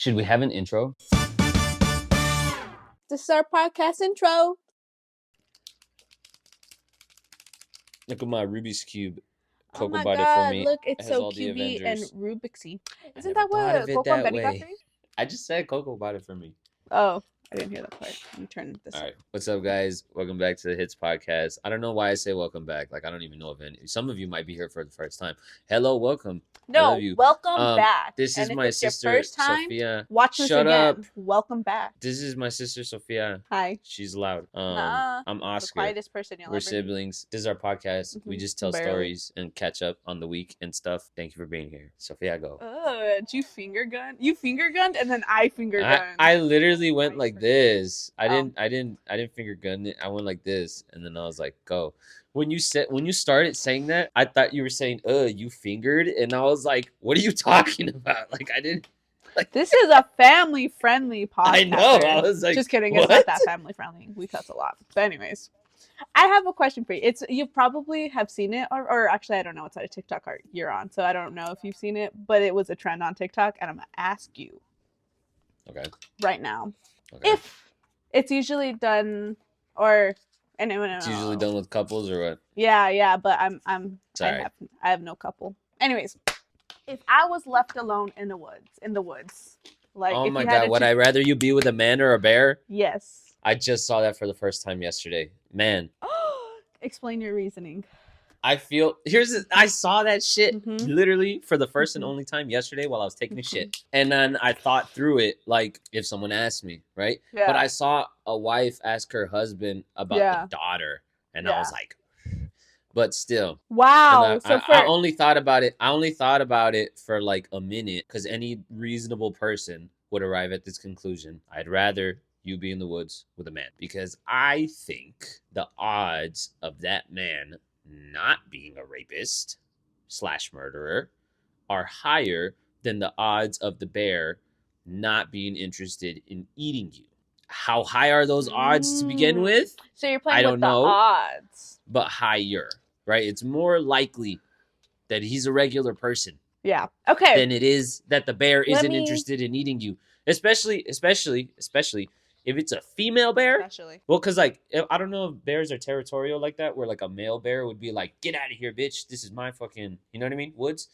Should we have an intro? This is our podcast intro. Look at my Rubik's Cube. Coco Oh my bought god, it for me. look, it's It has so all the cubey and Avengers. Rubik's-y. I Isn't never that thought what of it Coco and that Betty got way. for you? I just said Coco bought it for me. Oh, I didn't hear that part. Let me turn this All up. right. What's up, guys? Welcome back to the HTS Podcast. I don't know why I say welcome back. Like, I don't even know if any. Some of you might be here for the first time. Hello, welcome. I No, love you. welcome back. This is And if my it's your sister, first time, Sofia. watch this Shut again. up. Welcome back. This is my sister, Sofia. Hi. She's loud. Nah, I'm The Oscar. quietest person you'll We're ever meet. siblings. This is our podcast. We Mhm, just tell barely. stories and catch up on the week and stuff. Thank you for being here. Sofia, go. Did you finger gun? You finger gunned and then I finger gunned. I literally went like this. I Oh. didn't finger gun it. I went like this, and then I was like, go. When you started saying that, I thought you were saying, you fingered, and I was like, what are you talking about? Like, I didn't. This is a family-friendly podcast. I know. I was like, just kidding. what? It's not that family-friendly. We cuss a lot. But anyways, I have a question for you. You probably have seen it, or actually, I don't know what side of TikTok you're on, so I don't know if you've seen it, but it was a trend on TikTok, and I'm going to ask you Okay. right now Okay. if it's usually done, or anyone. It's usually done with couples or what? Yeah, but I Sorry. have no couple. Anyways, if I was left alone in the woods, like Oh if my you had god, to would I rather you be with a man or a bear? Yes. I just saw that for the first time yesterday. Man, Explain your reasoning. I saw that shit Mhm. literally for the first and Mhm. only time yesterday while I was taking a shit. Mhm. And then I thought through it, like if someone asked me, right? Yeah. But I saw a wife ask her husband about Yeah. the daughter, and Yeah. I was like, but still. Wow. And So I only thought about it for like a minute, because any reasonable person would arrive at this conclusion. I'd rather you be in the woods with a man, because I think the odds of that man not being a rapist / murderer are higher than the odds of the bear not being interested in eating you. How high are those odds to begin with? So you're playing I with don't the know. odds. But higher, right? It's more likely that he's a regular person Yeah. Okay. than it is that the bear Let isn't me- interested in eating you. Especially if it's a female bear. Especially. Well, because like I don't know if bears are territorial like that, where like a male bear would be like, "Get out of here, bitch! This is my fucking," you know what I mean, woods.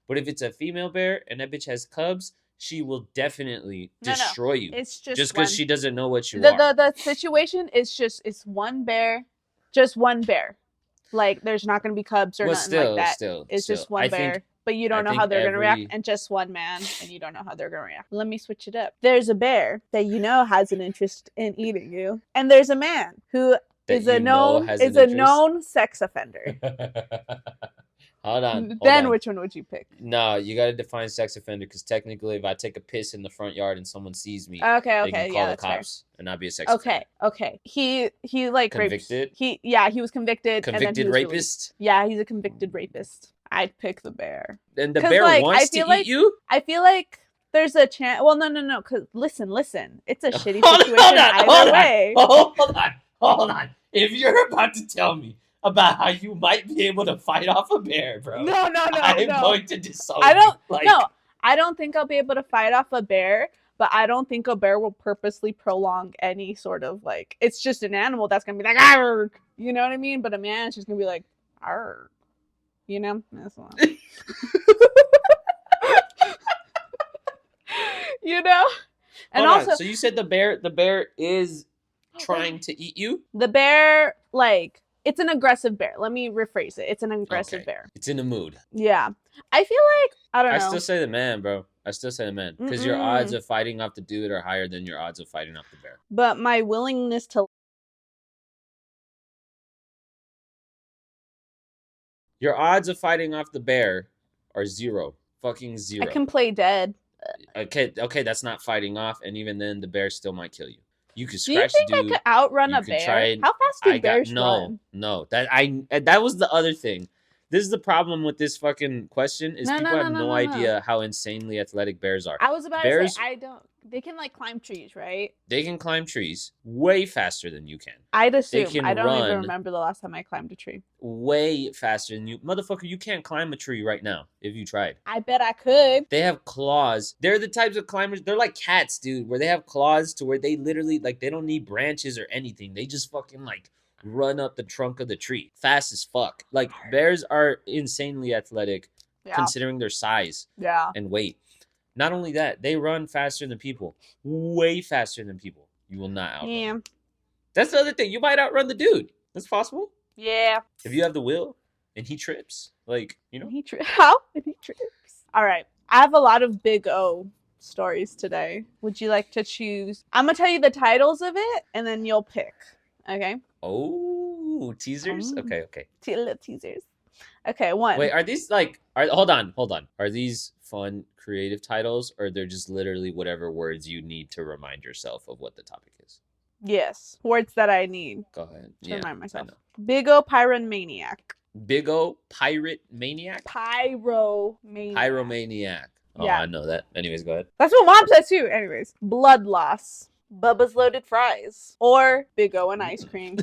But if it's a female bear and that bitch has cubs, she will definitely No. destroy you. It's just because one- she doesn't know what you are. the situation is it's one bear, just one bear. Like there's not gonna be cubs or Well, nothing like that. It's still. just one I bear. think But you don't I know think how they're gonna react, every- and just one man, and you don't know how they're gonna react. Let me switch it up. There's a bear that you know has an interest in eating you, and there's a man who that is a you know known has is an a interest. known sex offender. Hold on. Then which one would you pick? No, you got to define sex offender, because technically, if I take a piss in the front yard and someone sees me, Okay, they can call yeah, the that's fair. cops and not be a sex offender. Okay. He like Convicted? raped. He was convicted. and then he Convicted was released. rapist? Yeah, he's a convicted rapist. I'd pick the bear. And the 'Cause, bear like, I wants to feel eat like- you? I feel like there's a chance. Well, no. Cause listen. It's a shitty Hold on, situation either way. Hold on. If you're about to tell me about how you might be able to fight off a bear, bro, No. I'm going to disown I don't. you. Like, No, I don't think I'll be able to fight off a bear. But I don't think a bear will purposely prolong any sort of like. It's just an animal that's gonna be like, argh, you know what I mean? But a man is just gonna be like, argh, you know. That's one. You know. And hold on. also, So you said the bear is trying to eat you? the bear, like, it's an aggressive bear. Let me rephrase it. It's an aggressive Okay. bear. It's in the mood. Yeah. I feel like, I don't know. I still say the man, bro. Because your Mm-mm. odds of fighting off the dude are higher than your odds of fighting off the bear. But my willingness to. Your odds of fighting off the bear are zero. Fucking zero. I can play dead. Okay, that's not fighting off, and even then, the bear still might kill you. You could Do you scratch think the I dude. could outrun You a could bear? try and- How fast do bears run? No. That was the other thing. This is the problem with this fucking question is No, people no, no, have no, no no, no. idea how insanely athletic bears are. I was about Bears- to say, I don't. They can like climb trees, right? They can climb trees way faster than you can. I'd assume. can I don't even run. remember the last time I climbed a tree. Way faster than you. Motherfucker, you can't climb a tree right now if you tried. I bet I could. They have claws. They're the types of climbers. They're like cats, dude, where they have claws to where they literally, like, they don't need branches or anything. They just fucking, like, run up the trunk of the tree. Fast as fuck. Like, bears are insanely athletic Yeah. considering their size Yeah. and weight. Not only that, they run faster than people. Way faster than people. You will not outrun. Yeah. That's the other thing. You might outrun the dude. That's possible. Yeah. If you have the will and he trips, like, you know. How? And he trips. All right. I have a lot of Big O stories today. Would you like to choose? I'm going to tell you the titles of it, and then you'll pick. Okay? Oh, teasers? Okay. Little teasers. Okay, one. Wait, are these like hold on. Are these fun creative titles or they're just literally whatever words you need to remind yourself of what the topic is? Yes. Words that I need Go ahead. to remind myself. I know. Big O Pirate Maniac. Big O Pirate Maniac? Pyromaniac. Pyromaniac. Oh, Yeah. I know that. Anyways, go ahead. That's what Mom says too. Anyways. Blood loss. Bubba's loaded fries. Or Big O and ice cream.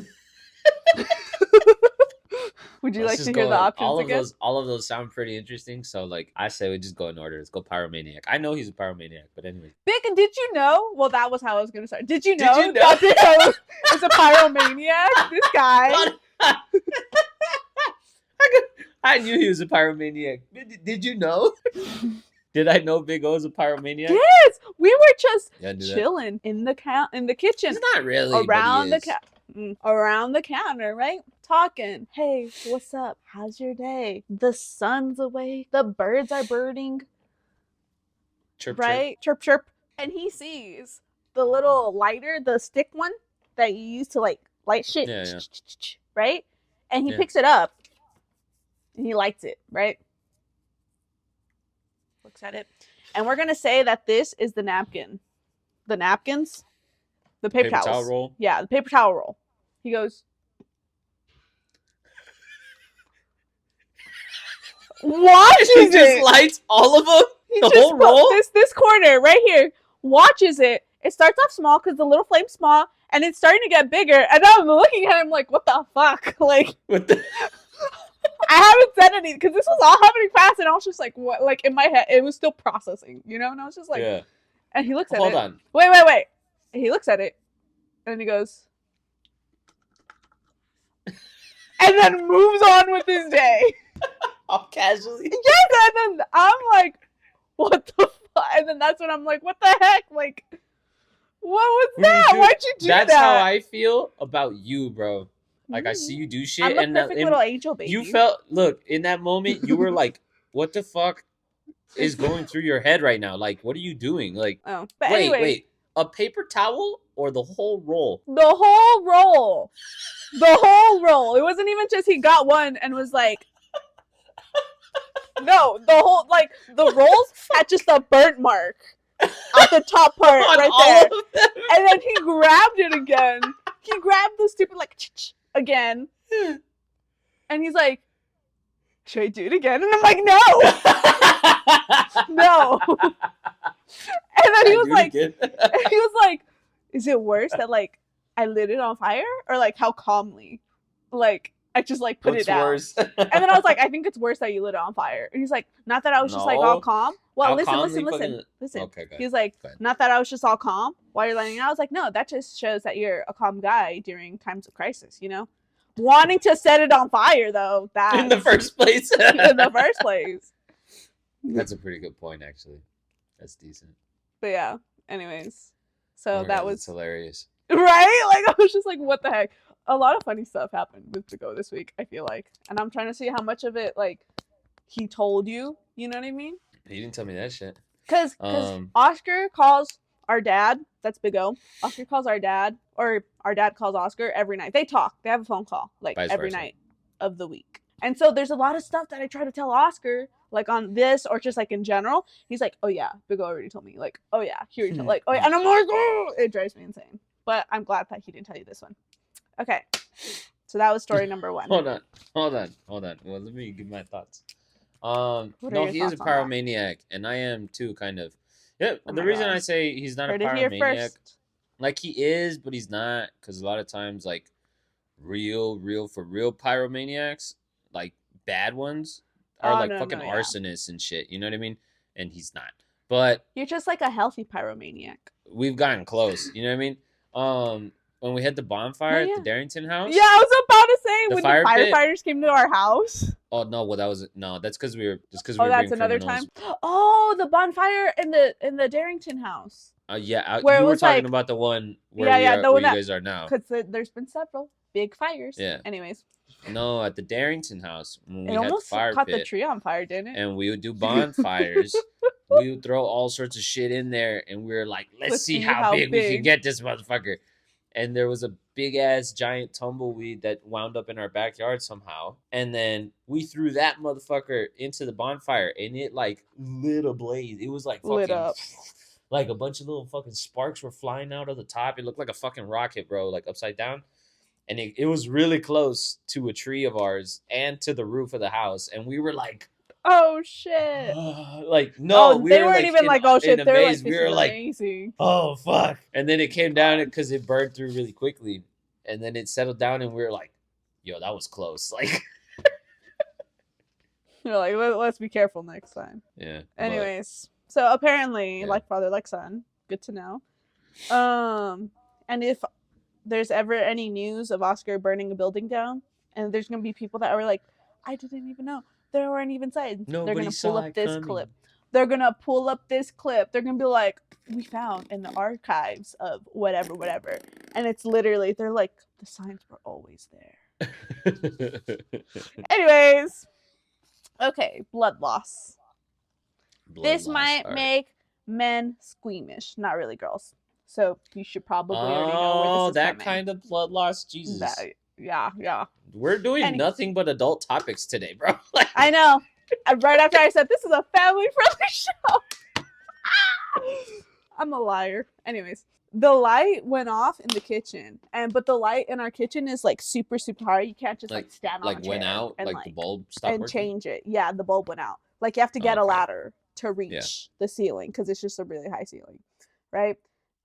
Would you Let's like to just hear go the in. options again? All of those sound pretty interesting. So like I say we just go in order. Let's go Pyromaniac. I know he's a pyromaniac, but anyway. Big, did you know? Well, that was how I was going to start. Did you Did know, you know? that Big O is a pyromaniac? This guy. I knew he was a pyromaniac. Did you know? Did I know Big O is a pyromaniac? Yes, we were just Yeah, I knew that. chilling in the kitchen. He's not really around but he is. around the counter, right? Talking. Hey, what's up? How's your day? The sun's awake. The birds are birding. Chirp, Right? Chirp, chirp. And he sees the little lighter, the stick one that you use to like light shit. Yeah. Right? And he Yeah. picks it up and he lights it, right? Looks at it. And we're going to say that this is the napkin. The napkins? The paper towels. towel roll. Yeah, the paper towel roll. He goes, watches He it. just lights all of them? He The just whole roll? This corner right here. Watches it. It starts off small because the little flame's small, and it's starting to get bigger. And I'm looking at him like, what the fuck? Like, What the? I haven't said anything because this was all happening fast, and I was just like, what? Like in my head, it was still processing, you know. And I was just like, Yeah. and he looks at Hold it. on. Wait. And he looks at it, and he goes, and then moves on with his day. All casually. Yes, and then I'm like, what the fuck? And then that's when I'm like, what the heck? Like, what was that? Why'd you do That's that? how I feel about you, bro. Like I see you do shit, I'm a and perfect little angel baby. you felt. Look, in that moment, you were like, "What the fuck is going through your head right now? Like, what are you doing? Like, Oh, but anyway, wait, a paper towel or the whole roll? the whole roll. The whole roll. It wasn't even just he got one and was like, no, the whole, like, the rolls had just a burnt mark at the top part On right all there. of them? And then he grabbed it again. He grabbed the stupid, like, again. And he's like, should I do it again? And I'm like, no. No. And then he was like, is it worse that, like, I lit it on fire? Or, like, how calmly? Like, I just, like, put it down. Worse? And then I was like, I think it's worse that you lit it on fire. And he's like, not that I was just, like, No. all calm. Well, How listen. calmly Listen. Okay, go ahead. He's like, Go ahead. not that I was just all calm while you're letting it out. I was like, no, that just shows that you're a calm guy during times of crisis, you know? Wanting to set it on fire, though, that In the first place. in the first place. That's a pretty good point, actually. That's decent. But yeah, anyways. So Oh my that God, was that's hilarious. right. Like I was just like, what the heck? A lot of funny stuff happened with To Go this week, I feel like, and I'm trying to see how much of it like he told you. You know what I mean? He didn't tell me that shit. Because Oscar calls our dad. That's Big O. Oscar calls our dad, or our dad calls Oscar every night. They talk. They have a phone call like Vice every versa. night of the week. And so there's a lot of stuff that I try to tell Oscar, like on this or just like in general. He's like, oh yeah, Big O already told me. Like, oh yeah, he already told. Like, oh yeah, and I'm like, oh, it drives me insane. But I'm glad that he didn't tell you this one. Okay. So that was story number 1. Hold on. Well, let me give my thoughts. What are No, your he is a thoughts on that? pyromaniac, and I am too, kind of. Yeah, Oh the my reason God. I say he's not Heard a it here pyromaniac, first. like he is, but he's not, because a lot of times, like real for real pyromaniacs, like bad ones, are Oh, like no, fucking no, yeah. arsonists and shit. You know what I mean? And he's not. But You're just like a healthy pyromaniac. we've gotten close. You know what I mean? When we had the bonfire at the Darrington house. Yeah, I was about to say The when fire the pit? firefighters came to our house. Oh no, well that's because we were Oh, that's being another criminals. time. Oh, the bonfire in the Darrington house. Yeah, Where it you were was talking like- about the one where Yeah, the where one you that- guys are now. Because there's been several big fires. Yeah. Anyways, No, at the Darrington house when we it had the almost fire caught pit, the tree on fire, didn't it? and we would do bonfires. We would throw all sorts of shit in there, and we were like, let's see how big we can get this motherfucker. And there was a big ass giant tumbleweed that wound up in our backyard somehow. And then we threw that motherfucker into the bonfire, and it like lit a blaze. It was like fucking Lit up. like a bunch of little fucking sparks were flying out of the top. It looked like a fucking rocket, bro, like upside down. And it was really close to a tree of ours and to the roof of the house. And we were like, Oh shit! like, no, Oh, we they were weren't like even like, oh shit. in a They're like, maze. this We were is like, amazing. oh fuck. And then it came down because it burned through really quickly. And then it settled down, and we were like, yo, that was close. Like, You're like, let's be careful next time. yeah. Anyways, so apparently, Yeah. like father, like son. Good to know. And if there's ever any news of Oscar burning a building down, and there's gonna be people that are like, I didn't even know there weren't even signs. They're Nobody gonna saw pull up it this coming. clip. They're gonna pull up this clip. They're gonna be like, we found in the archives of whatever, and it's literally they're like, the signs were always there. Anyways, okay, blood loss. This might make men squeamish, not really girls. So you should probably already know where this is that coming. kind of blood loss, Jesus. Yeah. We're doing nothing but adult topics today, bro. Like, I know. Right after I said this is a family-friendly show. I'm a liar. Anyways, the light went off in the kitchen, but the light in our kitchen is like super high. You can't just like stand on a chair went out, and like the bulb stopped and working? change it. Yeah, the bulb went out. Like you have to get a Okay. ladder to reach the ceiling because it's just a really high ceiling, right?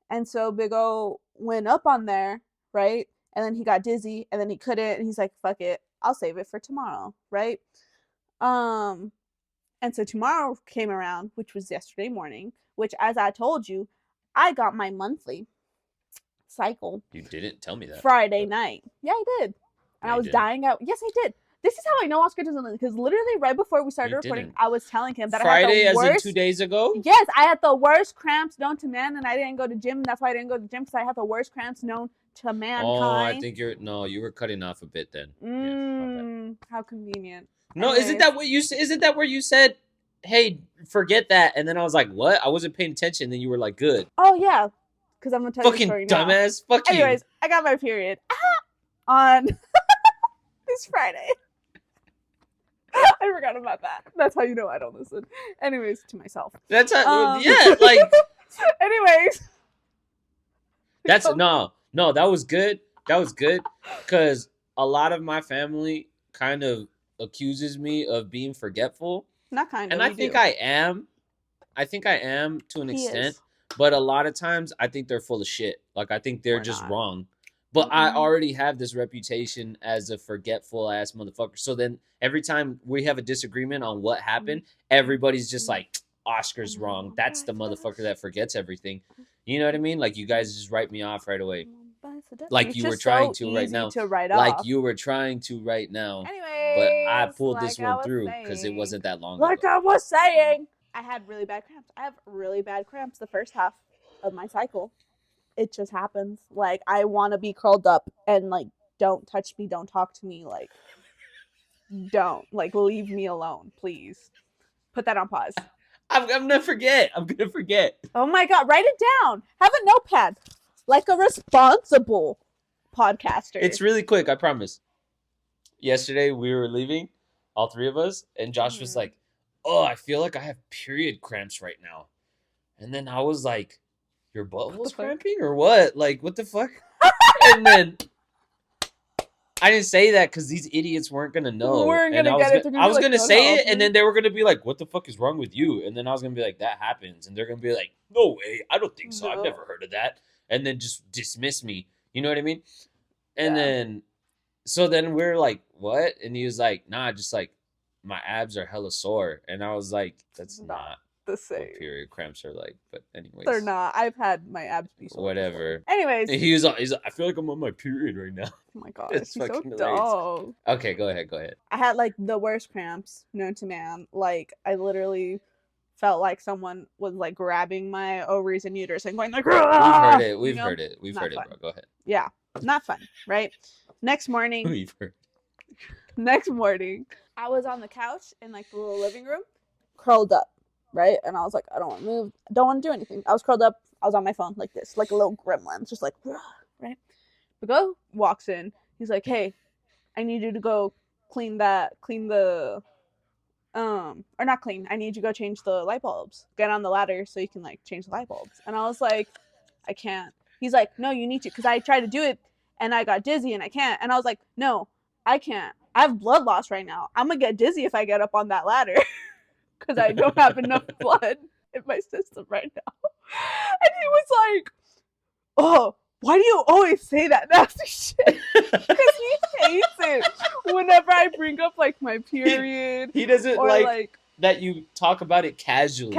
And so Big O went up on there, right? And then he got dizzy, and then he couldn't, and he's like, "Fuck it, I'll save it for tomorrow," right? And so tomorrow came around, which was yesterday morning. Which, as I told you, I got my monthly cycle. You didn't tell me that. Friday night. Yeah, I did. And No, I was you didn't. dying out. Yes, I did. This is how I know Oscar doesn't live, because literally right before we started You recording, didn't. I was telling him that Friday, I had the as worst. in 2 days ago? Yes, I had the worst cramps known to man, and I didn't go to gym. And that's why I didn't go to gym, because I had the worst cramps known to mankind. Oh, I think you were cutting off a bit then. Yeah, my bad. How convenient. No, Anyways. isn't that what you said? Isn't that where you said, hey, forget that? And then I was like, what? I wasn't paying attention. Then you were like, good. Oh, yeah. Because I'm going to tell Fucking you the story now. dumbass. Fuck you. Anyways, I got my period on this Friday. I forgot about that. That's how you know I don't listen. Anyways, to myself. That's how, Um, yeah, like, Anyways. that's, no, that was good. That was good. Because a lot of my family kind of accuses me of being forgetful. Not kind of. And I think I am. I think I am to an extent. But a lot of times, I think they're full of shit. Like, I think they're We're just not. wrong. But I Mhm. already have this reputation as a forgetful ass motherfucker. So then every time we have a disagreement on what happened, everybody's just like, Oscar's wrong. That's the motherfucker that forgets everything. You know what I mean? Like, you guys just write me off right away. Like It's you were just trying so to right easy now. to write Like off. you were trying to right now. Anyways, But I pulled this like I one was through because it saying- wasn't that long Like ago. I was saying, I had really bad cramps. I have really bad cramps the first half of my cycle. It just happens. Like, I want to be curled up and, like, don't touch me, don't talk to me, like, don't. Like, leave me alone, please. Put that on pause. I'm gonna forget. I'm gonna forget. Oh my God, write it down. Have a notepad. Like a responsible podcaster. It's really quick, I promise. Yesterday we were leaving, all three of us, and Josh was like, "Oh, I feel like I have period cramps right now." And then I was like, "Your butthole's fuck? cramping or what? Like, what the fuck?" And then I didn't say that because these idiots weren't gonna know. We weren't and gonna get it. They're I was be like, gonna "No, say help it, and me." then they were gonna be like, "What the fuck is wrong with you?" And then I was gonna be like, "That happens," and they're gonna be like, "No way, I don't think so. I've No. never heard of that," and then just dismiss me. You know what I mean? And Yeah. then, so then we're like, "What?" And he was like, "Nah, just like my abs are hella sore," and I was like, "That's not the same. what period cramps are like." But anyways, They're not. I've had my abs be sore. whatever. Before. Anyways, he's like, I feel like I'm on my period right now. Oh my god, It's he's so fucking hilarious. dumb. Okay, go ahead. I had like the worst cramps known to man. Like I literally felt like someone was like grabbing my ovaries and uterus and going like. We've heard it. We've heard it. We've heard it, bro. Go ahead. Yeah, not fun, right? Next morning. We've heard. Next morning, I was on the couch in like the little living room, curled up, right? And I was like, I don't want to move. I don't want to do anything. I was curled up. I was on my phone like this, like a little gremlin, just like, right? Bigo walks in. He's like, hey, I need you to go clean the, or not clean. I need you to go change the light bulbs. Get on the ladder so you can like change the light bulbs. And I was like, I can't. He's like, no, you need to. Because I tried to do it and I got dizzy and I can't. And I was like, no, I can't. I have blood loss right now. I'm going to get dizzy if I get up on that ladder. Because I don't have enough blood in my system right now. And he was like, oh, why do you always say that nasty shit? Because he hates it whenever I bring up like my period. He doesn't or, like that you talk about it casually.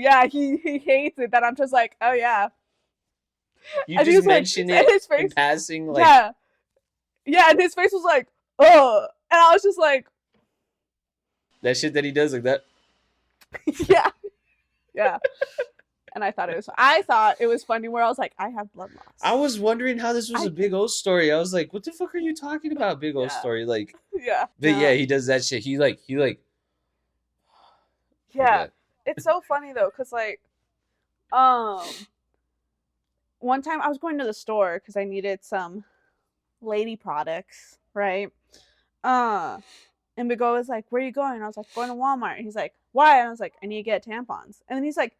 Yeah, he hates it that I'm just like, oh yeah. You and just mention like, it in passing, like yeah, and his face was like, oh, and I was just like, that shit that he does like that. yeah. And I thought it was funny where I was like, I have blood loss. I was wondering how this was a Big O story. I was like, what the fuck are you talking about, Big O story? Like, yeah. But yeah, he does that shit. He like. Yeah, it's so funny though, cause like, one time I was going to the store because I needed some lady products, right? And Bigo was like, where are you going? And I was like, going to Walmart. And he's like, why? And I was like, I need to get tampons. And then he's like,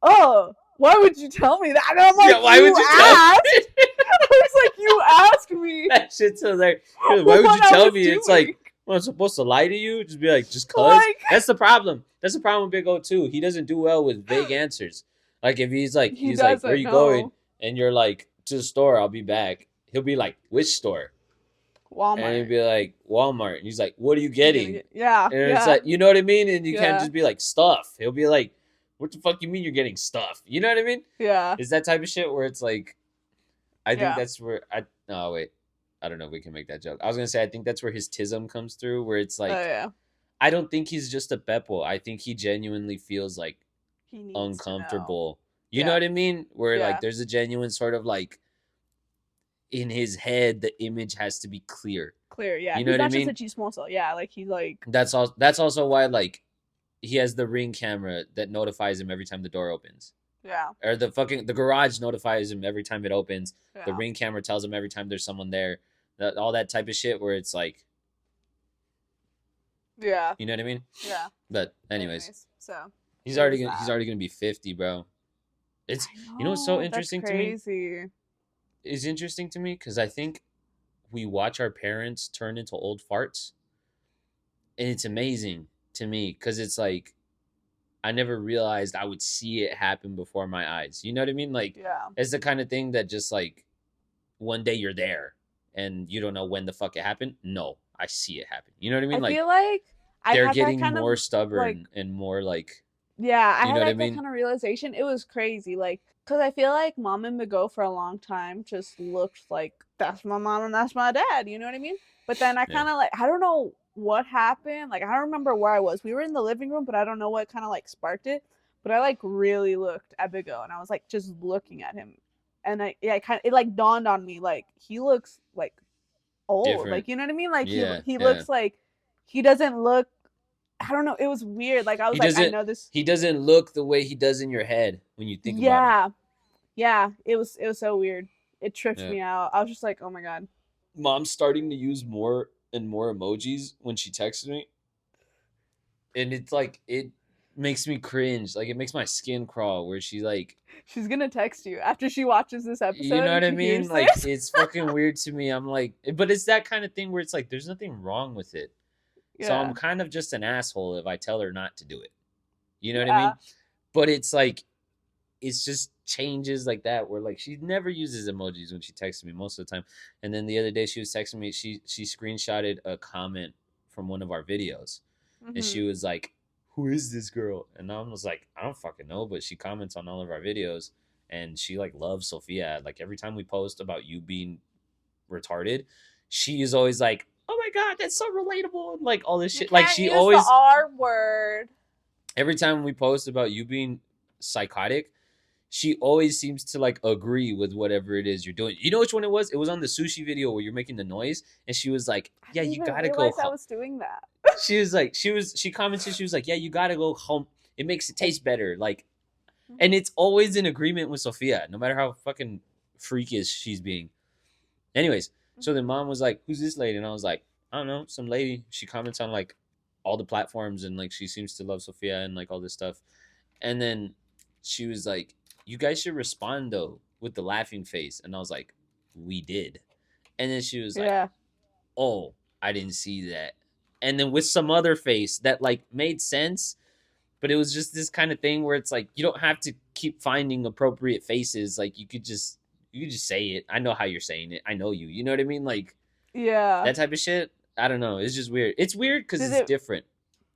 oh, why would you tell me that? And I'm like, yeah, why would you ask? Tell me? I was like, you asked me. That shit's so like, why would you tell me? Doing? It's like, well, I'm supposed to lie to you? Just be like, just cuz? Like, that's the problem. That's the problem with Big O too. He doesn't do well with vague answers. Like if he's like, where are you going? And you're like, to the store, I'll be back. He'll be like, which store? Walmart. And he'll be like, Walmart. And he's like, what are you getting? Yeah. And it's like, you know what I mean? And you can't just be like, stuff. He'll be like, what the fuck you mean you're getting stuff? You know what I mean? Yeah. It's that type of shit where it's like, I think that's where no, wait. I don't know if we can make that joke. I was going to say, I think that's where his tism comes through, where it's like, I don't think he's just a Beppo. I think he genuinely feels like uncomfortable. You know what I mean? Where like there's a genuine sort of like, in his head, the image has to be clear. Yeah. You know what I mean? He's not just a chismoso. Yeah, like he's like. That's also why like he has the Ring camera that notifies him every time the door opens. Yeah. Or the garage notifies him every time it opens. Yeah. The Ring camera tells him every time there's someone there. All that type of shit where it's like. Yeah. You know what I mean? Yeah. But anyways, so he's already gonna be 50, bro. It's you know what's so interesting to me? It's interesting to me because I think we watch our parents turn into old farts, and it's amazing to me because it's like I never realized I would see it happen before my eyes. You know what I mean? Like, it's the kind of thing that just like one day you're there and you don't know when the fuck it happened. No, I see it happen. You know what I mean? I feel like they're getting more stubborn and more like. Yeah, I had like that kind of realization. It was crazy, like, because I feel like Mom and Bigo for a long time just looked like, that's my mom and that's my dad, you know what I mean? But then I kind of like, I don't know what happened. Like, I don't remember where I was. We were in the living room, but I don't know what kind of like sparked it. But I like really looked at Bigo and I was like just looking at him. And it like dawned on me, like, he looks like old. Different. Like, you know what I mean? Like, he looks like, he doesn't look, I don't know. It was weird. Like, I was like, I know this. He doesn't look the way he does in your head when you think about him. Yeah. It was so weird. It tripped me out. I was just like, oh my God. Mom's starting to use more and more emojis when she texts me. And it's like, makes me cringe. Like, it makes my skin crawl where she, like, She's gonna text you after she watches this episode. you know what I and she mean? hears Like, this. it's fucking weird to me. I'm like, but it's that kind of thing where it's like, there's nothing wrong with it. So Yeah. I'm kind of just an asshole if I tell her not to do it. You know what I Yeah. mean? But it's like, it's just changes like that where like she never uses emojis when she texts me most of the time. And then the other day she was texting me, she screenshotted a comment from one of our videos. And she Mhm. was like, "Who is this girl?" And I was like, "I don't fucking know," but she comments on all of our videos and she like loves Sofia. Like every time we post about you being retarded, she is always like, "Oh my god, that's so relatable," and like all this You shit. Like can't she use the always, R word. every time we post about you being psychotic, she always seems to like agree with whatever it is you're doing. You know which one it was? It was on the sushi video where you're making the noise, and she was like, I "Yeah, didn't you even gotta go realize I home." was doing that. She was like, she commented, she was like, "Yeah, you gotta go home. It makes it taste better." Like, and it's always in agreement with Sophia, no matter how fucking freakish she's being. Anyways, so then mom was like, "Who's this lady?" And I was like, "I don't know, some lady." She comments on like all the platforms, and like she seems to love Sophia and like all this stuff. And then she was like, "You guys should respond though with the laughing face." And I was like, "We did." And then she was like, Yeah. "Oh, I didn't see that." And then with some other face that like made sense, but it was just this kind of thing where it's like you don't have to keep finding appropriate faces. Like you could just say it. I know how you're saying it. I know you. You know what I mean? Like Yeah. that type of shit. I don't know. It's just weird. It's weird because Does it's it different.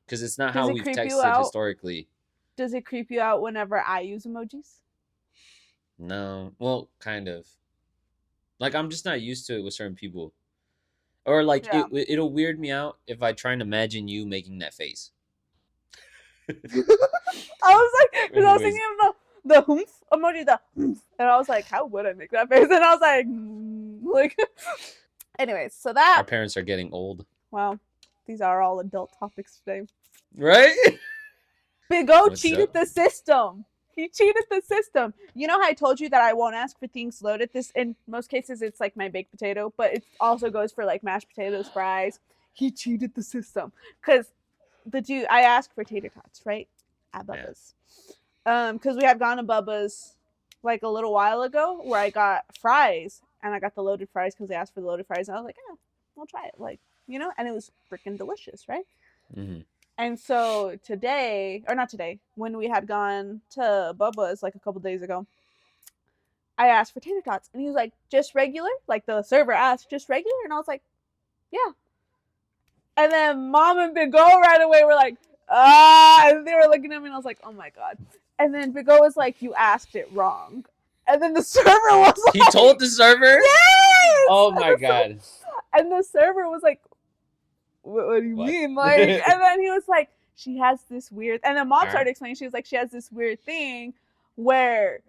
Because it's not does how it we've creep you texted out? historically. Does it creep you out whenever I use emojis? No. Well, kind of. Like I'm just not used to it with certain people. Or like Yeah. it'll weird me out if I try and imagine you making that face. I was like, because I was Anyways, thinking of the humph emoji, the humph, and I was like, how would I make that face? And I was like, anyways, so our that, parents are getting old. wow, these are all adult topics today. Right? Big O What's cheated up? the system. He cheated the system. You know how I told you that I won't ask for things loaded? This, in most cases, it's like my baked potato, but it also goes for like mashed potatoes, fries. He cheated the system because I asked for tater tots, right? At Bubba's. Because we had gone to Bubba's like a little while ago where I got fries and I got the loaded fries because they asked for the loaded fries and I was like, yeah, I'll try it, like, you know, and it was freaking delicious, right? Mm-hmm. And so today, or not today, when we had gone to Bubba's like a couple days ago, I asked for tater tots and he was like, just regular? Like the server asked, just regular? And I was like, yeah. And then Mom and Big O right away were like, and they were looking at me and I was like, oh my God. And then Big O was like, you asked it wrong. And then the server was like, He told the server? yes! Oh my God. And the server was like, what do you mean? Like, and then he was like, she has this weird, and then Mom started explaining, she was like, she has this weird thing where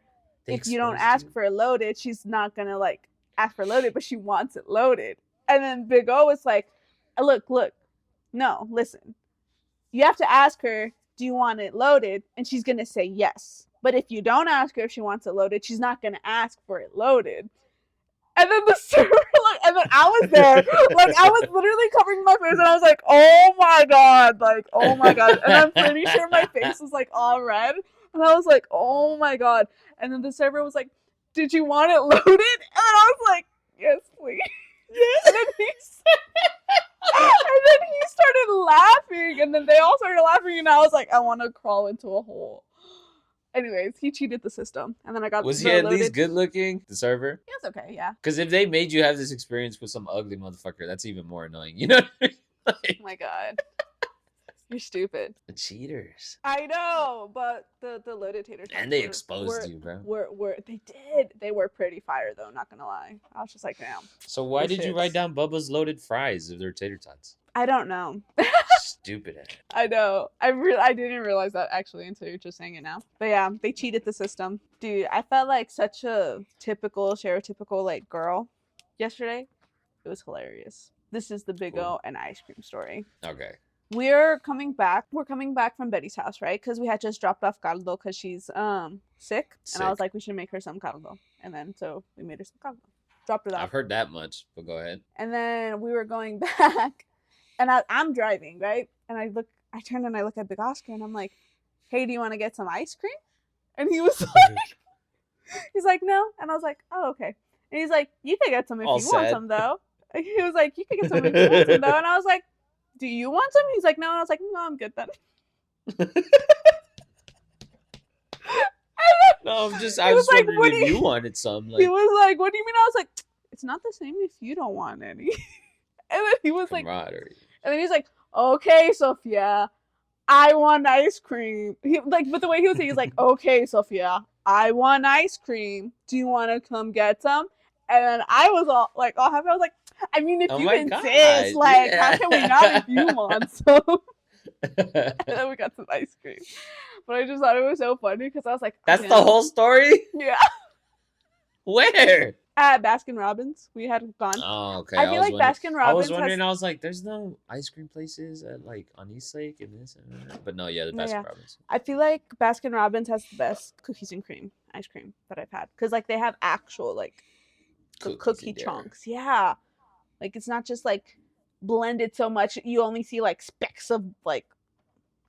if you don't ask for it loaded, she's not gonna like ask for loaded, but she wants it loaded. And then Big O was like, look, no, listen. You have to ask her, do you want it loaded? And she's gonna say yes. But if you don't ask her if she wants it loaded, she's not gonna ask for it loaded. And then the server, like, and then I was there, like, I was literally covering my face, and I was like, oh my God, like, oh my God. And I'm pretty sure my face was, like, all red, and I was like, oh my God. And then the server was like, did you want it loaded? And then I was like, yes, please. And then he started laughing, and then they all started laughing, and I was like, I want to crawl into a hole. Anyways, he cheated the system, and then I got. Was he at least good looking? The server? He was okay, yeah. Because if they made you have this experience with some ugly motherfucker, that's even more annoying. You know what I mean? Like, oh my God, you're stupid. The cheaters. I know, but the loaded tater tots. And they exposed you, bro. They did. They were pretty fire though. Not gonna lie. I was just like, damn. So why did you write down Bubba's loaded fries if they're tater tots? I don't know. Stupid. I know. I didn't realize that actually until you're just saying it now. But yeah, they cheated the system. Dude, I felt like such a stereotypical like girl yesterday. It was hilarious. This is the Big O and ice cream story. Okay. We're coming back from Betty's house, right? Because we had just dropped off caldo because she's sick. And I was like, we should make her some caldo. And then so we made her some caldo. Dropped it off. I've heard that much, but go ahead. And then we were going back. And I'm driving, right? And I turn and I look at Big Oscar and I'm like, hey, do you want to get some ice cream? And he was like, he's like, no. And I was like, oh, okay. And he's like, you can get some if All you want sad. some, though. And he was like, you can get some if you want some, though. And I was like, do you want some? He's like, no. And I was like, no, I'm good then. No, I was just like, wondering if you wanted some. He was like, what do you mean? I was like, it's not the same if you don't want any. And then he was like, and then he's like, okay, Sofia, I want ice cream. But the way he was saying, he's like, okay, Sofia, I want ice cream. Do you want to come get some? And then I was all happy. I was like, I mean, if you insist, like, how can we not if you want some? And then we got some ice cream. But I just thought it was so funny because I was like, that's the whole story? Yeah. Where? At Baskin Robbins. We had gone. Oh, okay. I feel like Baskin Robbins. I was wondering, I was like, there's no ice cream places at like on East Lake and this and that. But no, yeah, the Baskin Robbins. I feel like Baskin Robbins has the best cookies and cream ice cream that I've had. Because like they have actual like cookie chunks. Yeah. Like it's not just like blended so much you only see like specks of like,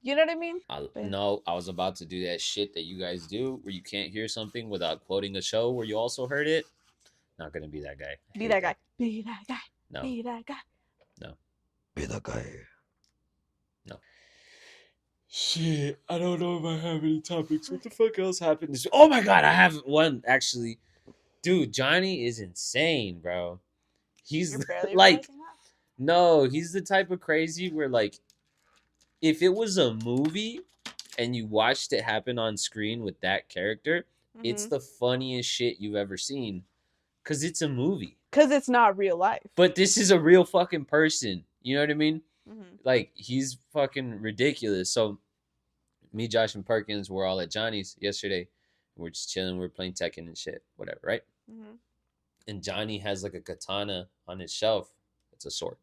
you know what I mean? No, I was about to do that shit that you guys do where you can't hear something without quoting a show where you also heard it. Not gonna be that guy. Be that guy. Be that guy. No. Be that guy. No. Be that guy. No. Shit, I don't know if I have any topics. What the fuck else happened this week? Oh my god, I have one actually. Dude, Johnny is insane, bro. He's like, no, he's the type of crazy where like, if it was a movie and you watched it happen on screen with that character, it's the funniest shit you've ever seen. Because it's a movie. Because it's not real life. But this is a real fucking person. You know what I mean? Like, he's fucking ridiculous. So, me, Josh, and Perkins were all at Johnny's yesterday. We're just chilling. We're playing Tekken and shit. Whatever, right? And Johnny has like a katana on his shelf. It's a sword.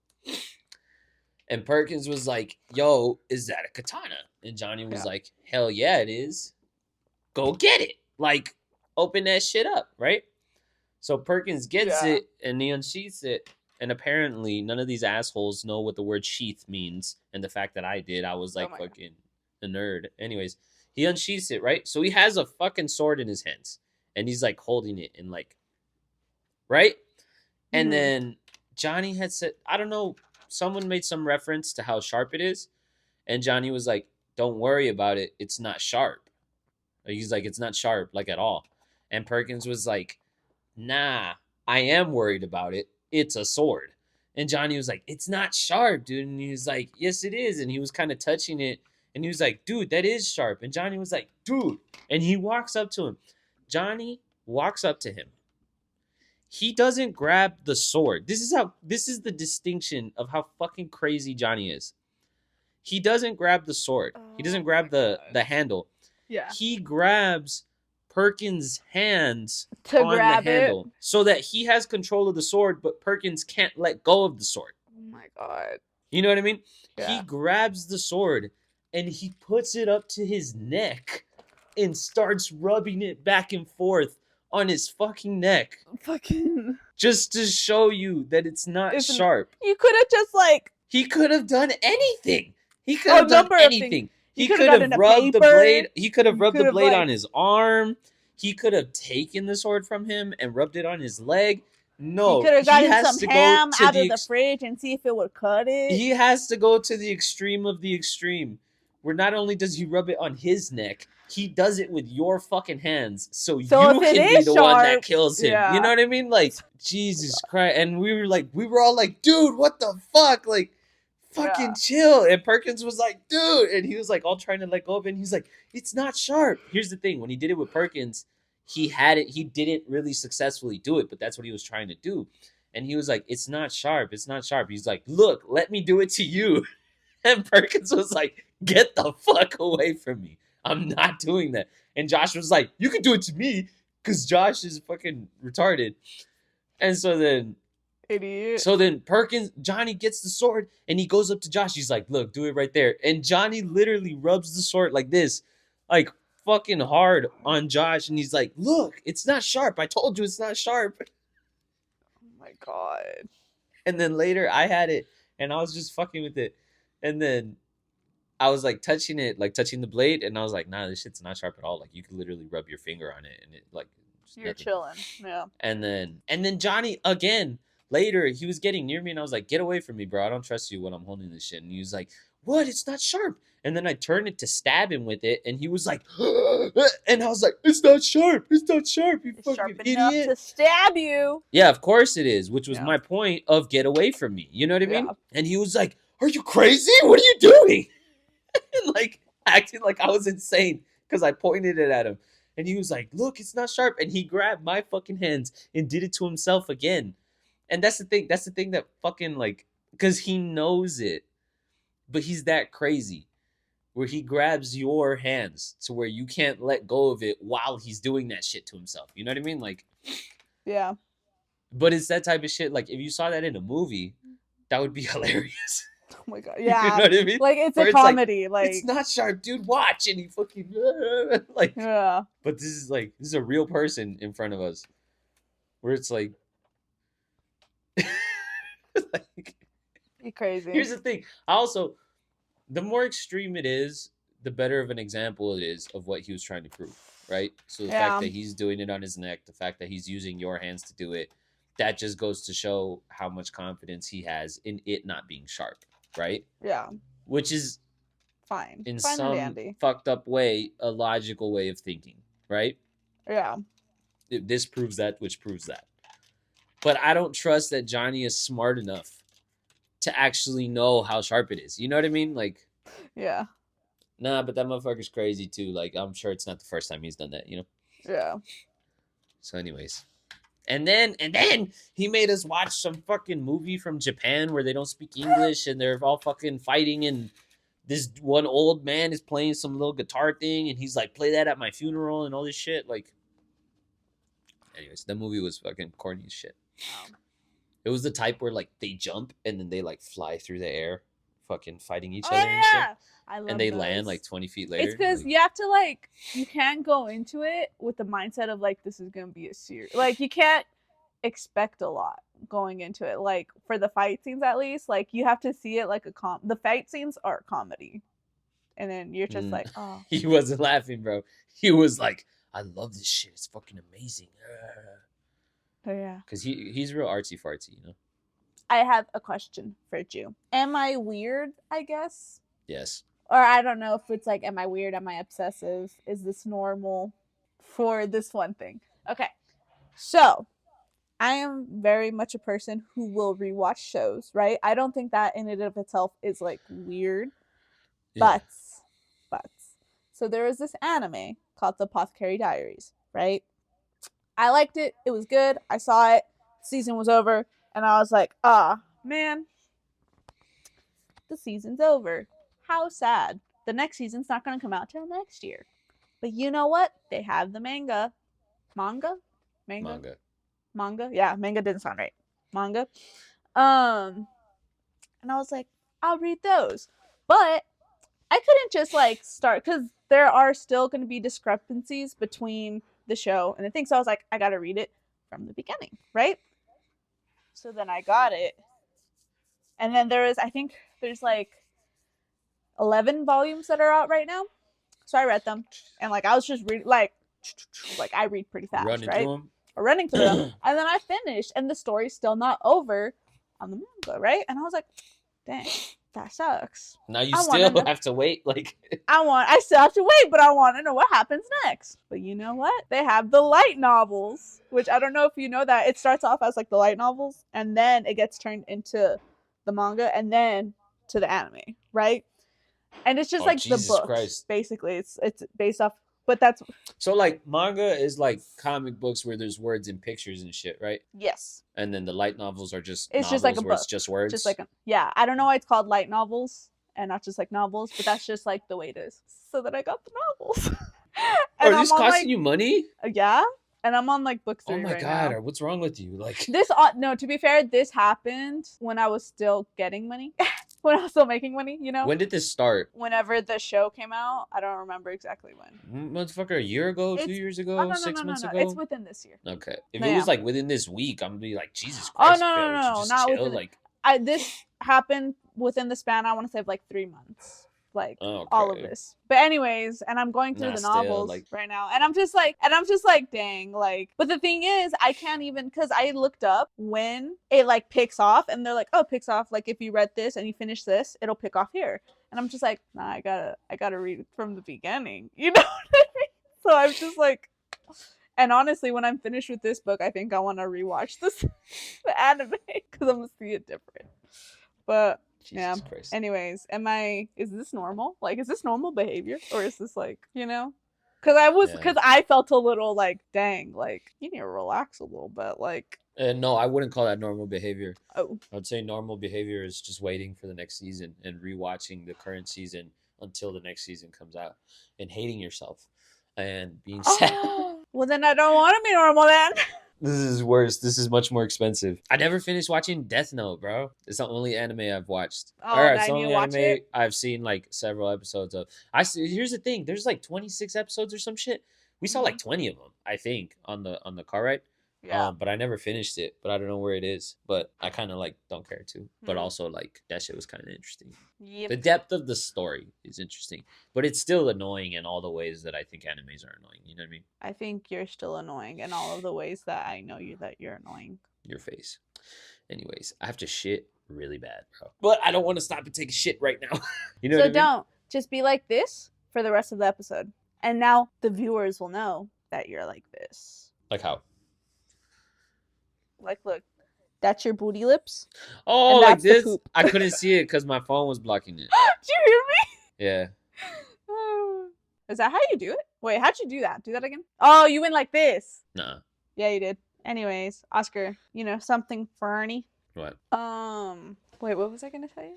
And Perkins was like, yo, is that a katana? And Johnny was like, hell yeah, it is. Go get it. Like, open that shit up, right? So Perkins gets it and he unsheaths it. And apparently none of these assholes know what the word sheath means. And the fact that I did, I was like fucking a nerd. Anyways, he unsheaths it, right? So he has a fucking sword in his hands. And he's like holding it and like, right? And then Johnny had said, I don't know, someone made some reference to how sharp it is. And Johnny was like, don't worry about it. It's not sharp. He's like, it's not sharp, like at all. And Perkins was like, nah, I am worried about it. It's a sword. And Johnny was like, it's not sharp, dude. And he was like, yes, it is. And he was kind of touching it. And he was like, dude, that is sharp. And Johnny was like, dude. And he walks up to him. Johnny walks up to him. He doesn't grab the sword. This is the distinction of how fucking crazy Johnny is. He doesn't grab the sword. He doesn't grab the handle. Yeah. He grabs Perkins' hands on the handle so that he has control of the sword, but Perkins can't let go of the sword. Oh my god. You know what I mean? Yeah. He grabs the sword and he puts it up to his neck and starts rubbing it back and forth on his fucking neck. Fucking. Just to show you that it's not sharp. You could have just like. He could have done anything. He could have done anything. He could have rubbed the blade. He could have rubbed the blade on his arm. He could have taken the sword from him and rubbed it on his leg. No, he could have gotten some ham out of the fridge and see if it would cut it. He has to go to the extreme of the extreme, where not only does he rub it on his neck, he does it with your fucking hands, so you can be the one that kills him. Yeah. You know what I mean? Like, Jesus Christ. And we were all like, dude, what the fuck? Like, fucking chill. And Perkins was like, dude. And he was like all trying to let go of it. And he's like, it's not sharp. Here's the thing. When he did it with Perkins, he didn't really successfully do it, but that's what he was trying to do. And he was like, it's not sharp. It's not sharp. He's like, look, let me do it to you. And Perkins was like, get the fuck away from me. I'm not doing that. And Josh was like, you can do it to me, because Josh is fucking retarded. And so then idiot. So then Johnny gets the sword and he goes up to Josh. He's like, look, do it right there. And Johnny literally rubs the sword like this, like fucking hard on Josh. And he's like, look, it's not sharp. I told you it's not sharp. Oh my God. And then later I had it and I was just fucking with it. And then I was like touching it, like touching the blade, and I was like, nah, this shit's not sharp at all. Like you could literally rub your finger on it, and it like just You're nothing. chilling. Yeah. And then Johnny again later, he was getting near me, and I was like, get away from me, bro. I don't trust you when I'm holding this shit. And he was like, what? It's not sharp. And then I turned it to stab him with it, and he was like, and I was like, it's not sharp. It's not sharp. You It's fucking sharp idiot. enough to stab you. Yeah, of course it is, which was Yeah. my point of get away from me. You know what I mean? Yeah. And he was like, are you crazy? What are you doing? And like acting like I was insane because I pointed it at him. And he was like, look, it's not sharp. And he grabbed my fucking hands and did it to himself again. And that's the thing. That's the thing that fucking like, because he knows it, but he's that crazy where he grabs your hands to where you can't let go of it while he's doing that shit to himself. You know what I mean? Like, Yeah. but it's that type of shit. Like, if you saw that in a movie, that would be hilarious. Oh my god. You know Yeah. what I mean? Like it's Where a it's like, comedy. Like, it's not sharp, dude. Watch, and he fucking like. yeah. But this is a real person in front of us, where it's like, like. Be crazy. Here's the thing. Also, the more extreme it is, the better of an example it is of what he was trying to prove, right? So the Yeah. fact that he's doing it on his neck, the fact that he's using your hands to do it, that just goes to show how much confidence he has in it not being sharp, right? Yeah. Which is Fine. in Fine and some dandy. fucked up way a logical way of thinking, right? Yeah. This proves that, which proves that. But I don't trust that Johnny is smart enough to actually know how sharp it is. You know what I mean? Like, Yeah. nah, but that motherfucker's crazy too. Like, I'm sure it's not the first time he's done that, Yeah. So anyways. And then he made us watch some fucking movie from Japan where they don't speak English and they're all fucking fighting, and this one old man is playing some little guitar thing and he's like, play that at my funeral and all this shit. Like, anyways, that movie was fucking corny as shit. It was the type where like they jump and then they like fly through the air, fucking fighting each Oh other and shit. yeah. I love And they those. land like 20 feet later. It's because like, you have to like, you can't go into it with the mindset of like, this is gonna be a serious, like you can't expect a lot going into it. Like for the fight scenes at least, like you have to see it like the fight scenes are comedy, and then you're just like, oh. He wasn't laughing, bro. He was like, I love this shit. It's fucking amazing. Oh, yeah. Because he's real artsy fartsy, I have a question for you. Am I weird, I guess? Yes. Or I don't know if it's like, am I weird? Am I obsessive? Is this normal for this one thing? Okay. So, I am very much a person who will rewatch shows, right? I don't think that in and of itself is like weird. Yeah. But. So, there was this anime called The Apothecary Diaries, right? I liked it. It was good. I saw it. Season was over. And I was like, man, the season's over. How sad. The next season's not going to come out till next year. But you know what? They have the manga. Manga? Yeah, manga didn't sound right. Manga. And I was like, I'll read those. But I couldn't just like start, because there are still going to be discrepancies between the show and the thing. So I was like, I got to read it from the beginning, right? So then I got it. And then I think there's like 11 volumes that are out right now. So I read them. And like, I was just reading, like I read pretty fast, Running right? through them. Running through them. And then I finished, and the story's still not over on the manga, right? And I was like, dang, that sucks. Now you still have to wait. Like, I still have to wait, but I want to know what happens next. But you know what? They have the light novels, which I don't know if you know that. It starts off as like the light novels, and then it gets turned into the manga, and then to the anime, right? And it's just like Jesus the book, Christ. basically. It's based off, but that's so like manga is like comic books where there's words and pictures and shit, right? yes. And then the light novels are just It's novels just like a where book. it's just words. Just like yeah, I don't know why it's called light novels and not just like novels, but that's just like the way it is. So that I got the novels. Are these costing you money? Yeah, and I'm on like book 3 Oh my right god, now. what's wrong with you? Like This no, to be fair, this happened when I was still getting money, when I was still making money. You know. when did this start? Whenever the show came out, I don't remember exactly when. Motherfucker, a year ago, 2 years ago, Oh, no, 6 months ago? It's within this year. Okay. If No, it was yeah. like within this week, I'm gonna be like, Jesus Oh Christ. no, Phil, no, would you no, just not chill? within. Like This happened within the span, I want to say, of like 3 months. like all of Okay. this. But anyways, and I'm going through Nah, the still, novels like- right now, and I'm just like, dang, like. But the thing is, I can't even, because I looked up when it like picks off, and they're like, oh, it picks off like if you read this and you finish this, it'll pick off here. And I'm just like, nah, I gotta read it from the beginning. You know what I mean? So I'm just like, and honestly, when I'm finished with this book, I think I want to rewatch this the anime because I'm gonna see it different. But Jesus Christ. anyways, is this normal? Like, is this normal behavior, or is this like, because I felt a little like, dang, like you need to relax a little bit, like. No, I wouldn't call that normal behavior. Oh. I would say normal behavior is just waiting for the next season and rewatching the current season until the next season comes out and hating yourself and being sad. Well, then I don't want to be normal then. This is worse. This is much more expensive. I never finished watching Death Note, bro. It's the only anime I've watched. Oh, Or now it's the you need to only watch anime it? I've seen like several episodes of. Here's the thing. There's like 26 episodes or some shit. We saw like 20 of them, I think, on the car ride. Yeah. But I never finished it. But I don't know where it is. But I kind of like don't care to. But also like that shit was kind of interesting. Yep. The depth of the story is interesting, but it's still annoying in all the ways that I think animes are annoying. You know what I mean? I think you're still annoying in all of the ways that I know that you're annoying. Your face. Anyways, I have to shit really bad, bro. But I don't want to stop and take a shit right now. You know So what I mean? don't just be like this for the rest of the episode, and now the viewers will know that you're like this. Like how? Like, look, that's your booty lips. Oh, And like that's the this? poop. I couldn't see it because my phone was blocking it. Did you hear Yeah. me? Is that how you do it? Wait, how'd you do that? Do that again? Oh, you went like this. Nah. Yeah, you did. Anyways, Oscar, something ferny. What? Wait, what was I gonna tell you?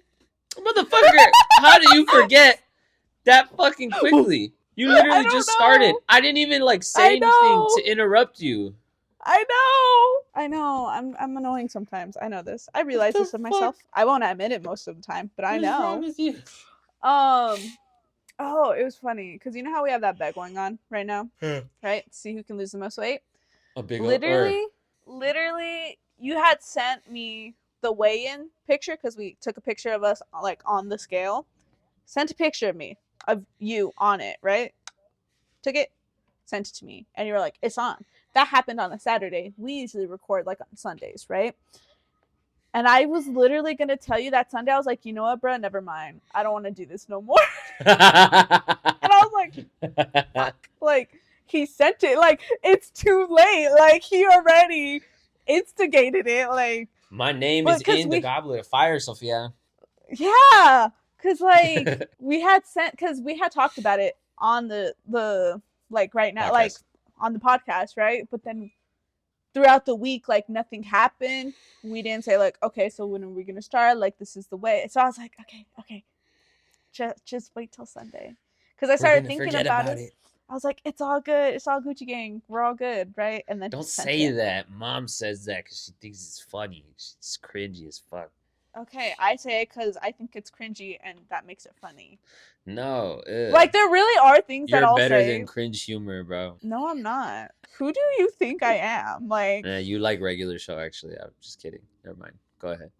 Motherfucker, how do you forget that fucking quickly? You I literally don't just know. started. I didn't even like say I anything know. to interrupt you. I know. I'm annoying sometimes. I know this. I realize the this of myself. I won't admit it most of the time, but I What's wrong know. with you? Oh, it was funny because you know how we have that bet going on right now, Yeah. right? See who can lose the most weight. A big Literally, you had sent me the weigh-in picture because we took a picture of us like on the scale. Sent a picture of me, of you on it, right? Took it, sent it to me, and you were like, "It's on." That happened on a Saturday. We usually record like on Sundays, right? And I was literally gonna tell you that Sunday. I was like, you know what, bro? Never mind. I don't want to do this no more. And I was like, fuck. Like, he sent it. Like, it's too late. Like, he already instigated it. Like, My name But is 'cause in the Goblet of Fire, Sofia. yeah, because like we had talked about it on the like right now, Podcast. like on the podcast, right? But then throughout the week, like nothing happened. We didn't say like, okay, so when are we gonna start? Like, this is the way. So I was like, okay, just wait till Sunday, because I started thinking about it. I was like, it's all good. It's all Gucci gang. We're all good, right? And then Don't say that. Mom says that because she thinks it's funny. She's cringy as fuck. Okay, I say it because I think it's cringy, and that makes it funny. No. Ugh. Like, there really are things You're that I'll better say. than cringe humor, bro. No, I'm not. Who do you think I am? Like, Nah, you like regular show, actually. I'm just kidding. Never mind. Go ahead.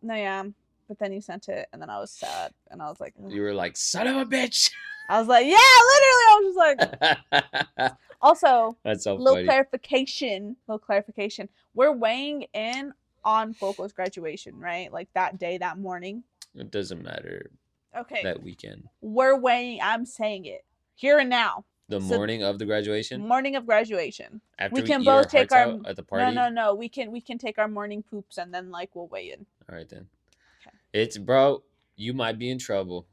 no, yeah. But then you sent it, and then I was sad, and I was like, ugh. You were like, son of a bitch. I was like, yeah, literally. I was just like. Also, That's so little funny. clarification. We're weighing in on Foco's graduation, right? Like that day, that morning. It doesn't matter. Okay. That weekend. We're weighing. I'm saying it here and now. The So- morning of the graduation? Morning of graduation. After we can eat both our take hearts our out at the party? No. We can take our morning poops and then like we'll weigh in. All right, then. Okay. It's, bro, you might be in trouble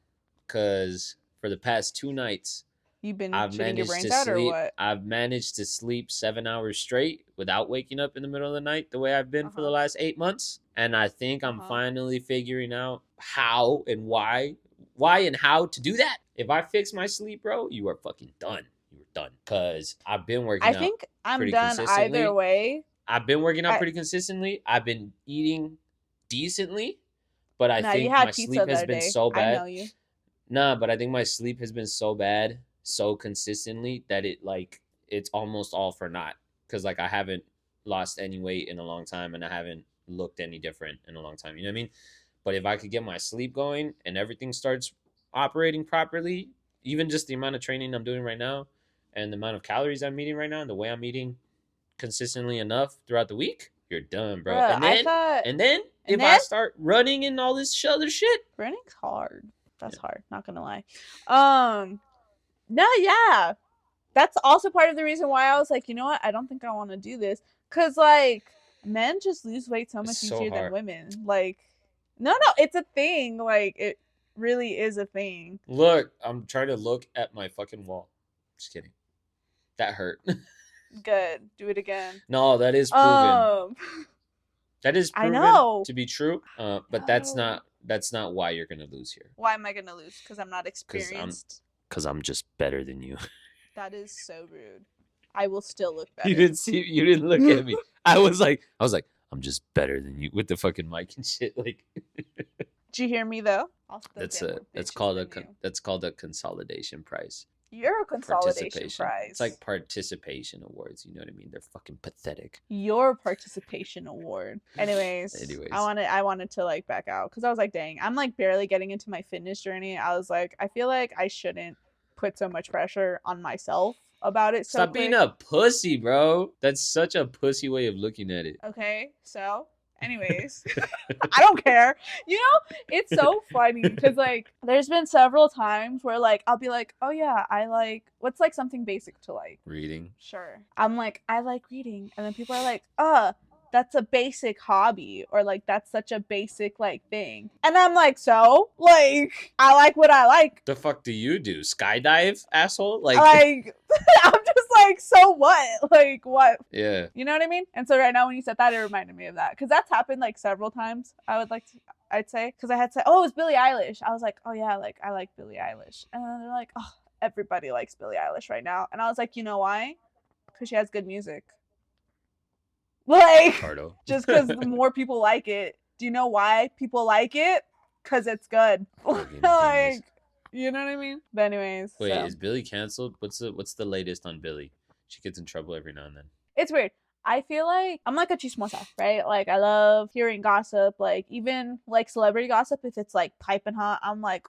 because for the past 2 nights, You've been I've shitting your managed brains to out or sleep. what? I've managed to sleep 7 hours straight without waking up in the middle of the night the way I've been for the last 8 months. And I think I'm finally figuring out how and why and how to do that. If I fix my sleep, bro, you are fucking done. You are done. Because I've been working out. I think I'm pretty done consistently. either way. I've been working out pretty consistently. I've been eating decently. But I think you had my pizza sleep has that been day. so I bad. know you. Nah, but I think my sleep has been so bad, so consistently that it's almost all for naught. Because like I haven't lost any weight in a long time and I haven't looked any different in a long time. You know what I mean? But if I could get my sleep going and everything starts operating properly, even just the amount of training I'm doing right now and the amount of calories I'm eating right now and the way I'm eating consistently enough throughout the week, you're done, bro. Bruh, And then if I start running and all this other shit, running's hard. That's hard, not gonna lie. No, yeah. That's also part of the reason why I was like, you know what? I don't think I want to do this. Because, like, men just lose weight so much easier than women. Like, no, it's a thing. Like, it really is a thing. Look, I'm trying to look at my fucking wall. Just kidding. That hurt. Good. Do it again. No, that is proven. That is proven to be true. But that's not why you're gonna lose here. Why am I gonna lose? Because I'm not experienced. Because I'm just better than you. That is so rude. I will still look better. You didn't look at me. I was like, I'm just better than you with the fucking mic and shit. Like, did you hear me though? That's called a consolidation prize. You're a consolidation prize. It's like participation awards. You know what I mean? They're fucking pathetic. Your participation award. Anyways, I wanted to like back out because I was like, dang, I'm like barely getting into my fitness journey. I was like, I feel like I shouldn't put so much pressure on myself about it. Stop being a pussy, bro. That's such a pussy way of looking at it. Okay, so anyways, I don't care. You know, it's so funny because like there's been several times where like I'll be like, oh yeah, I like what's like something basic to like reading. Sure. I'm like, I like reading, and then people are like, that's a basic hobby, or like that's such a basic like thing, and I'm like, so like I like what I like. The fuck do you do? Skydive, asshole? Like I'm just like, so what? Like what? Yeah. You know what I mean? And so right now when you said that, it reminded me of that because that's happened like several times. I'd say because I had said, oh, it was Billie Eilish. I was like, oh yeah, like I like Billie Eilish, and then they're like, oh, everybody likes Billie Eilish right now, and I was like, you know why? Because she has good music. Like, just because more people like it. Do you know why people like it? Because it's good. Like, you know what I mean? But anyways. Wait, is Billie canceled? What's the latest on Billie? She gets in trouble every now and then. It's weird. I feel like I'm like a chismosa, right? Like I love hearing gossip, like even like celebrity gossip. If it's like piping hot, I'm like,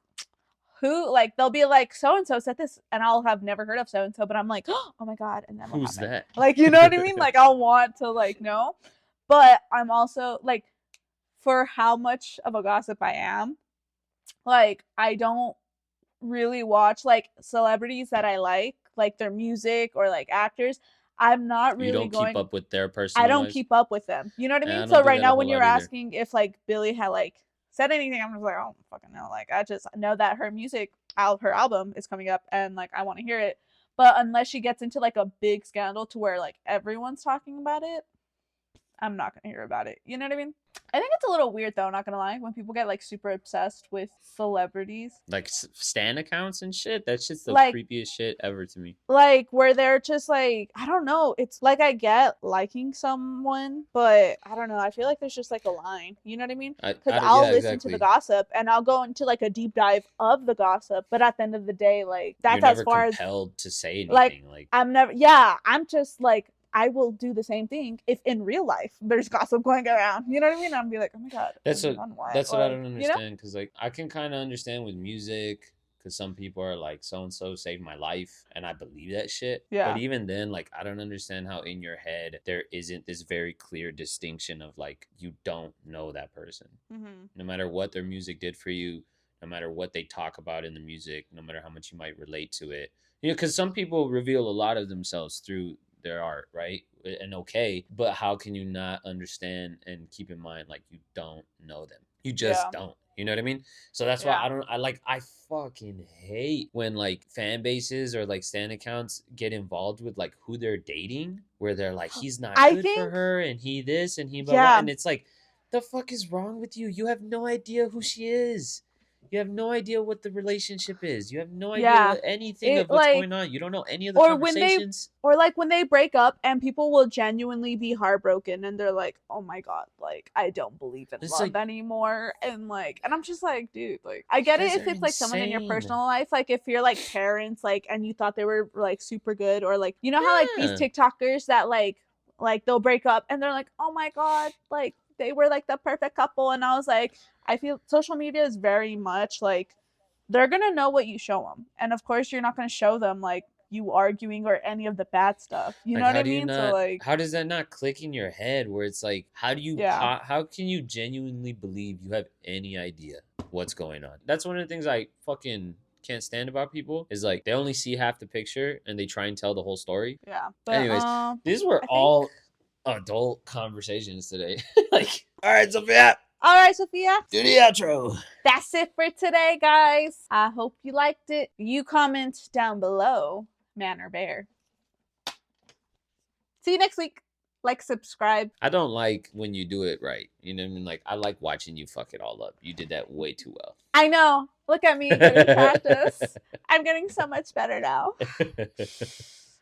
who? Like they'll be like, so and so said this, and I'll have never heard of so and so, but I'm like, oh my god, and then who's that? Like, you know what I mean? Like I'll want to like know, but I'm also like, for how much of a gossip I am, like I don't really watch like celebrities that I like their music or like actors. I'm not really keep up with their personal I don't lives? Keep up with them. You know what I mean? So right now when you're asking if like Billie had like said anything, I'm just like, I don't fucking know. Like I just know that her her album is coming up and like I want to hear it. But unless she gets into like a big scandal to where like everyone's talking about it, I'm not gonna hear about it. You know what I mean? I think it's a little weird though, not gonna lie, when people get like super obsessed with celebrities. Like stan accounts and shit. That's just the creepiest shit ever to me. Like where they're just like, I don't know. It's like I get liking someone, but I don't know. I feel like there's just like a line. You know what I mean? Because I'll listen to the gossip and I'll go into like a deep dive of the gossip, but at the end of the day, like that's as far as compelled to say anything. Like I'm never. Yeah, I'm just like, I will do the same thing if in real life there's gossip going around. You know what I mean? I'll be like, oh my god. That's what I don't understand. Because like I can kind of understand with music, because some people are like, so and so saved my life, and I believe that shit. Yeah. But even then, like I don't understand how in your head there isn't this very clear distinction of like you don't know that person, no matter what their music did for you, no matter what they talk about in the music, no matter how much you might relate to it. You know, because some people reveal a lot of themselves through their art, right? And but how can you not understand and keep in mind like you don't know them? You just don't. You know what I mean? So that's why I fucking hate when like fan bases or like stan accounts get involved with like who they're dating, where they're like, he's not good for her and he this and he blah, blah, and it's like, the fuck is wrong with you? You have no idea who she is. You have no idea what the relationship is. You have no idea anything of what's going on. You don't know any of the conversations. When they break up and people will genuinely be heartbroken and they're like, oh my god, like I don't believe in love anymore. And like, and I'm just like, dude, like I get it if it's like someone in your personal life, like if you're like parents, like and you thought they were like super good, or like, you know how like these TikTokers that like they'll break up and they're like, oh my god, like they were like the perfect couple. And I was like, I feel social media is very much like they're gonna know what you show them, and of course you're not gonna show them like you arguing or any of the bad stuff. You Like, know what how I do you mean? So not? like, How does that not click in your head? Where it's like, how do you? yeah, How can you genuinely believe you have any idea what's going on? That's one of the things I fucking can't stand about people is like they only see half the picture and they try and tell the whole story. yeah. But Anyways, these were I think. all adult conversations today. Like, all right, Sophia, All right, Sophia. do the outro. That's it for today, guys. I hope you liked it. You comment down below, man or bear. See you next week. Like, subscribe. I don't like when you do it right. You know what I mean? Like, I like watching you fuck it all up. You did that way too well. I know. Look at me getting practice. I'm getting so much better now.